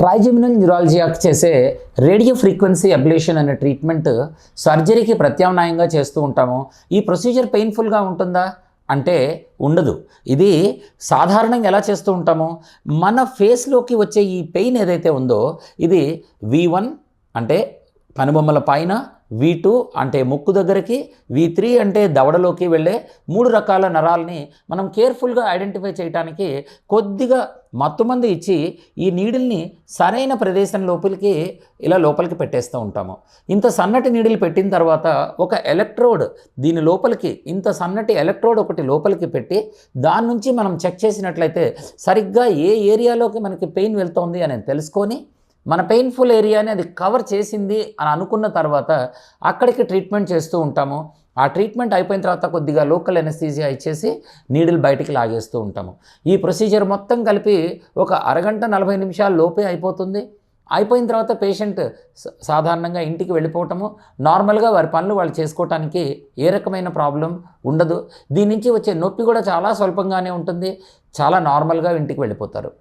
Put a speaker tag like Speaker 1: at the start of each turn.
Speaker 1: Trigeminal న్యూరాలజియాకి చేసే radio frequency ablation అనే treatment సర్జరీకి ప్రత్యామ్నాయంగా చేస్తూ ఉంటాము. ఈ ప్రొసీజర్ పెయిన్ఫుల్గా ఉంటుందా అంటే ఉండదు. ఇది సాధారణంగా ఎలా చేస్తూ ఉంటాము, మన ఫేస్లోకి వచ్చే ఈ పెయిన్ ఏదైతే ఉందో ఇది V1 అంటే కనుబొమ్మల పైన, V2 అంటే ముక్కు దగ్గరికి, V3 అంటే దవడలోకి వెళ్ళే 3 రకాల నరాలని మనం కేర్ఫుల్గా ఐడెంటిఫై చేయడానికి కొద్దిగా మత్తుమందు ఇచ్చి ఈ నీడిల్ని సరైన ప్రదేశం లోపలికి ఇలా లోపలికి పెట్టేస్తూ ఉంటాము. ఇంత సన్నటి నీడిల్ పెట్టిన తర్వాత ఒక ఎలక్ట్రోడ్ దీని లోపలికి ఇంత సన్నటి ఎలక్ట్రోడ్ ఒకటి లోపలికి పెట్టి దాని నుంచి మనం చెక్ చేసినట్లయితే సరిగ్గా ఏ ఏరియాలోకి మనకి పెయిన్ వెళ్తోంది అని తెలుసుకొని మన పెయిన్ఫుల్ ఏరియాని అది కవర్ చేసింది అని అనుకున్న తర్వాత అక్కడికి ట్రీట్మెంట్ చేస్తూ ఉంటాము. ఆ ట్రీట్మెంట్ అయిపోయిన తర్వాత కొద్దిగా లోకల్ ఎనస్థీజియా ఇచ్చేసి నీడిల్ బయటికి లాగేస్తూ ఉంటాము. ఈ ప్రొసీజర్ మొత్తం కలిపి ఒక అరగంట 40 నిమిషాల లోపే అయిపోతుంది. అయిపోయిన తర్వాత పేషెంట్ సాధారణంగా ఇంటికి వెళ్ళిపోవటము, నార్మల్గా వారి పనులు వాళ్ళు చేసుకోవటానికి ఏ రకమైన ప్రాబ్లం ఉండదు. దీని నుంచి వచ్చే నొప్పి కూడా చాలా స్వల్పంగానే ఉంటుంది. చాలా నార్మల్గా ఇంటికి వెళ్ళిపోతారు.